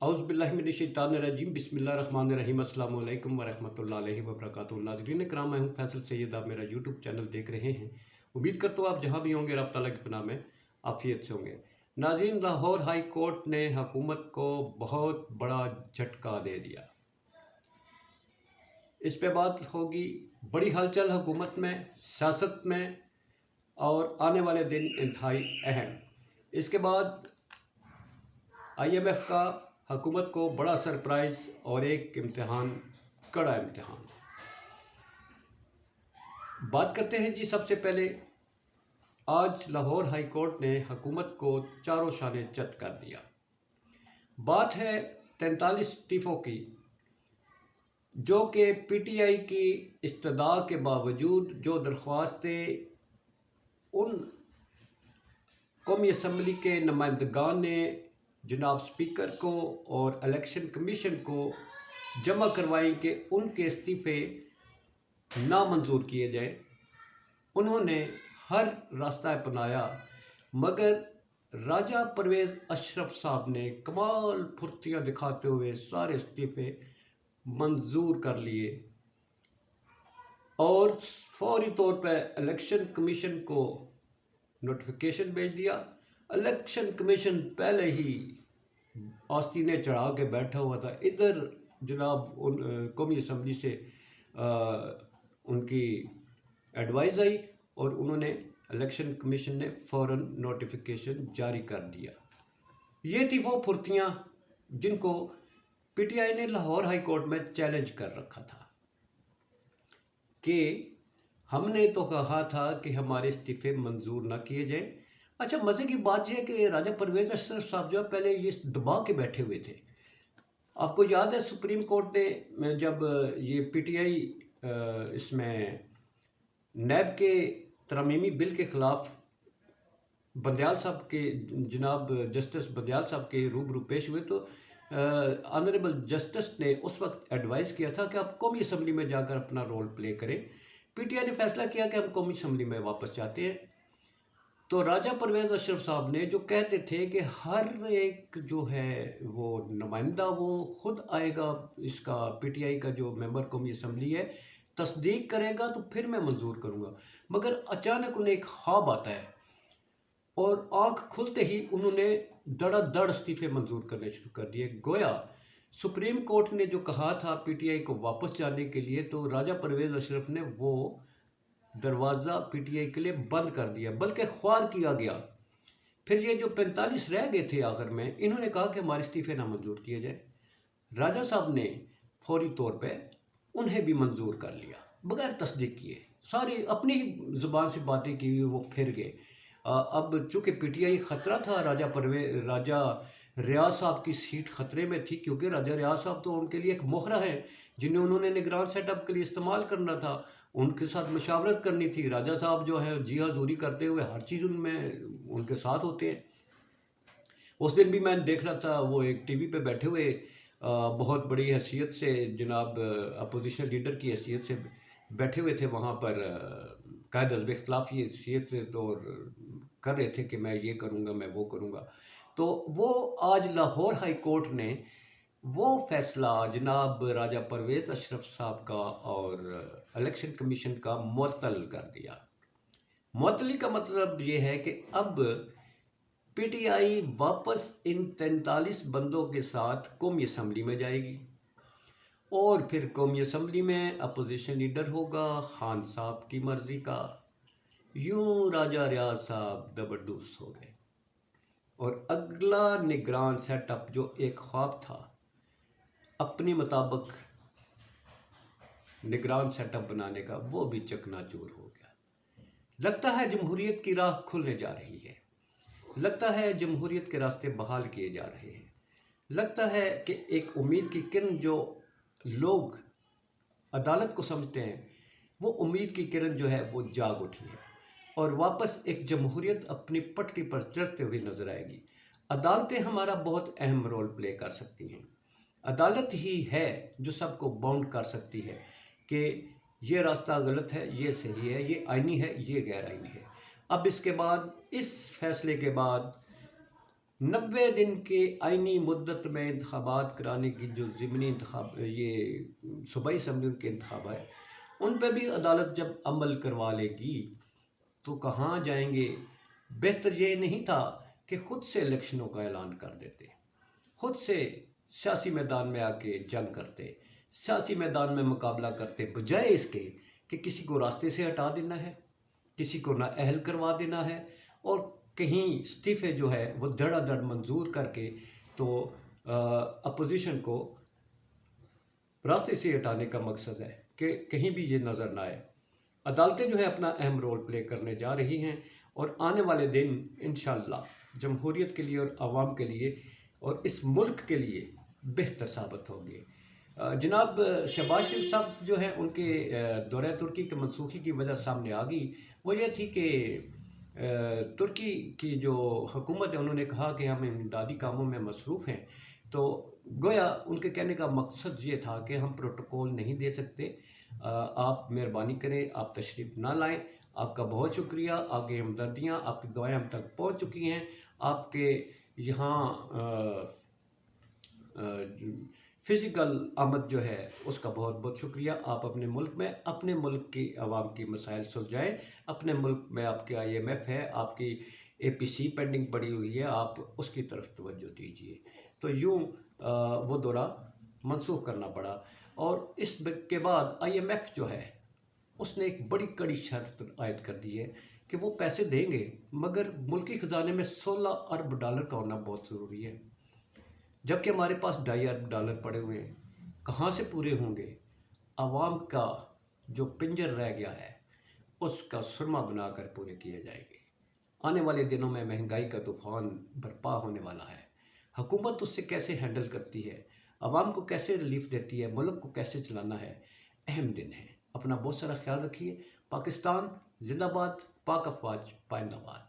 औज़ुबिल्लाहिमिनश्शैतानिर्रजीम बिस्मिल्लाहिर्रहमानिर्रहीम अस्सलाम वालेकुम वरहमतुल्लाहि वबरकातुहू। नाज़रीन किराम, मैं हूँ फैसल सैयद, आप मेरा यूट्यूब चैनल देख रहे हैं। उम्मीद करता हूँ आप जहाँ भी होंगे रब ताला की पनाह में आफ़ियत से होंगे। नाज़रीन, लाहौर हाई कोर्ट ने हुकूमत को बहुत बड़ा झटका दे दिया। इस पे बात होगी। बड़ी हलचल हुकूमत में, सियासत में, और आने वाले दिन इंतहाई अहम। इसके बाद IMF का हुकूमत को बड़ा सरप्राइज़ और एक इम्तिहान, कड़ा इम्तिहान। बात करते हैं जी। सबसे पहले आज लाहौर हाई कोर्ट ने हुकूमत को चारों शाने चत कर दिया। बात है 43 इस्तीफ़ों की, जो कि PTI की इस्तदा के बावजूद जो दरख्वास्तें उन कौमी असम्बली के नुमाइंदगान ने जनाब स्पीकर को और इलेक्शन कमीशन को जमा करवाई कि उनके इस्तीफ़े नामंजूर किए जाएं। उन्होंने हर रास्ता अपनाया, मगर राजा परवेज़ अशरफ साहब ने कमाल फुर्तियाँ दिखाते हुए सारे इस्तीफ़े मंजूर कर लिए और फौरी तौर पर इलेक्शन कमीशन को नोटिफिकेशन भेज दिया। इलेक्शन कमीशन पहले ही आस्तीने चढ़ा के बैठा हुआ था। इधर जनाब कौमी असम्बली से उनकी एडवाइस आई और उन्होंने इलेक्शन कमीशन ने फ़ौरन नोटिफिकेशन जारी कर दिया। ये थी वो फुर्तियाँ जिनको PTI ने लाहौर हाई कोर्ट में चैलेंज कर रखा था कि हमने तो कहा था कि हमारे इस्तीफ़े मंजूर ना किए जाएं। अच्छा, मज़े की बात यह है कि राजा परवेज़ अशरफ साहब जो पहले ये दबा के बैठे हुए थे। आपको याद है सुप्रीम कोर्ट ने जब ये PTI इसमें नैब के तरमीमी बिल के ख़िलाफ़ बंदयाल साहब के जनाब जस्टिस बंदयाल साहब के रूबरू पेश हुए तो ऑनरेबल जस्टिस ने उस वक्त एडवाइस किया था कि आप कौमी असम्बली में जाकर अपना रोल प्ले करें। PTI ने फैसला किया कि हम कौमी असम्बली में वापस जाते हैं। तो राजा परवेज़ अशरफ साहब ने जो कहते थे कि हर एक जो है वो नुमाइंदा वो खुद आएगा, इसका PTI का जो मेंबर कौमी असम्बली है तस्दीक करेगा तो फिर मैं मंजूर करूँगा। मगर अचानक उन्हें एक ख्वाब आता है और आँख खुलते ही उन्होंने धड़ाधड़ इस्तीफ़े मंजूर करने शुरू कर दिए। गोया सुप्रीम कोर्ट ने जो कहा था PTI को वापस जाने के लिए, तो राजा परवेज़ अशरफ ने वो दरवाज़ा PTI के लिए बंद कर दिया, बल्कि ख्वार किया गया। फिर ये जो 45 रह गए थे आखिर में, इन्होंने कहा कि हमारे इस्तीफ़े नामंजूर किए जाए। राजा साहब ने फौरी तौर पे उन्हें भी मंजूर कर लिया बगैर तस्दीक किए। सारी अपनी ही ज़ुबान से बातें की, वो फिर गए। अब चूँकि PTI ख़तरा था, राजा रियाज साहब की सीट ख़तरे में थी, क्योंकि राजा रियाज साहब तो उनके लिए एक मोहरा है जिन्हें उन्होंने निगरान सेटअप के लिए इस्तेमाल करना था, उनके साथ मशावरत करनी थी। राजा साहब जो है जी हजूरी करते हुए हर चीज़ उनमें उनके साथ होते हैं। उस दिन भी मैं देख रहा था, वो एक TV पे बैठे हुए बहुत बड़ी हैसियत से जनाब अपोजिशन लीडर की हैसियत से बैठे हुए थे वहाँ पर, कायद हज़्ब इख्तिलाफ़ी हैसियत से, तो कर रहे थे कि मैं ये करूँगा, मैं वो करूँगा। तो वो आज लाहौर हाई कोर्ट ने वो फैसला जनाब राजा परवेज़ अशरफ साहब का और इलेक्शन कमीशन का मुअत्तल कर दिया। मुअत्तली का मतलब ये है कि अब PTI वापस इन 43 बंदों के साथ कौमी असम्बली में जाएगी और फिर कौमी असम्बली में अपोजिशन लीडर होगा खान साहब की मर्ज़ी का। यूं राजा रियाज साहब ज़बरदस्त हो गए और अगला निगरान सेटअप जो एक ख्वाब था, अपने मुताबिक निगरान सेटअप बनाने का, वो भी चकनाचूर हो गया। लगता है जमहूरियत की राह खुलने जा रही है, लगता है जमहूरियत के रास्ते बहाल किए जा रहे हैं, लगता है कि एक उम्मीद की किरण जो लोग अदालत को समझते हैं, वो उम्मीद की किरण जो है वो जाग उठी है और वापस एक जमहूरियत अपनी पटरी पर चढ़ते हुए नजर आएगी। अदालतें हमारा बहुत अहम रोल प्ले कर सकती हैं। अदालत ही है जो सबको बाउंड कर सकती है कि ये रास्ता गलत है, ये सही है, ये आईनी है, ये गैर आईनी है। अब इसके बाद, इस फैसले के बाद 90 दिन के आइनी मुद्दत में इंतखाबात कराने की जो ज़िमनी इंतखाब, ये सूबाई असम्बली के इंतखाब है, उन पर भी अदालत जब अमल करवा लेगी तो कहाँ जाएंगे। बेहतर ये नहीं था कि ख़ुद से इलेक्शनों का ऐलान कर देते, खुद से सियासी मैदान में आके जंग करते, सियासी मैदान में मुकाबला करते, बजाय इसके कि किसी को रास्ते से हटा देना है, किसी को नाअहल करवा देना है, और कहीं इस्तीफ़े जो है वो धड़ाधड़ मंजूर करके तो अपोजिशन को रास्ते से हटाने का मकसद है कि कहीं भी ये नज़र ना आए। अदालतें जो है अपना अहम रोल प्ले करने जा रही हैं और आने वाले दिन इंशाअल्लाह जमहूरियत के लिए और आवाम के लिए और इस मुल्क के लिए बेहतर साबित होंगे। जनाब शहबाज शरीफ साहब जो हैं उनके दौरे तुर्की के मनसूखी की वजह सामने आ गई। वो ये थी कि तुर्की की जो हुकूमत है उन्होंने कहा कि हम इमदादी कामों में मसरूफ़ हैं, तो गोया उनके कहने का मकसद ये था कि हम प्रोटोकॉल नहीं दे सकते, आप मेहरबानी करें, आप तशरीफ़ ना लाएं, आपका बहुत शुक्रिया, आपकी हमदर्दियाँ, आपकी दुआएं हम तक पहुंच चुकी हैं, आपके यहाँ फ़िज़िकल आमद जो है उसका बहुत बहुत शुक्रिया। आप अपने मुल्क में अपने मुल्क की आवाम की मसाइल सुलझाएँ। अपने मुल्क में आपके IMF है, आपकी APC पेंडिंग पड़ी हुई है, आप उसकी तरफ तवज्जो दीजिए। तो यूँ वो दौरा मनसूख करना पड़ा। और इस के बाद IMF जो है उसने एक बड़ी कड़ी शर्त आयद कर दी है कि वो पैसे देंगे, मगर मुल्की ख़जाने में $16 अरब का होना बहुत ज़रूरी है, जबकि हमारे पास $2.5 अरब पड़े हुए हैं। कहाँ से पूरे होंगे। आवाम का जो पिंजर रह गया है उसका सुरमा बनाकर पूरे किए जाएंगे। आने वाले दिनों में महंगाई का तूफ़ान बर्पा होने वाला है। हुकूमत उससे कैसे हैंडल करती है, आवाम को कैसे रिलीफ देती है, मुल्क को कैसे चलाना है, अहम दिन है। अपना बहुत सारा ख्याल रखिए। पाकिस्तान जिंदाबाद, पाक अफवाज पाइंदाबाद।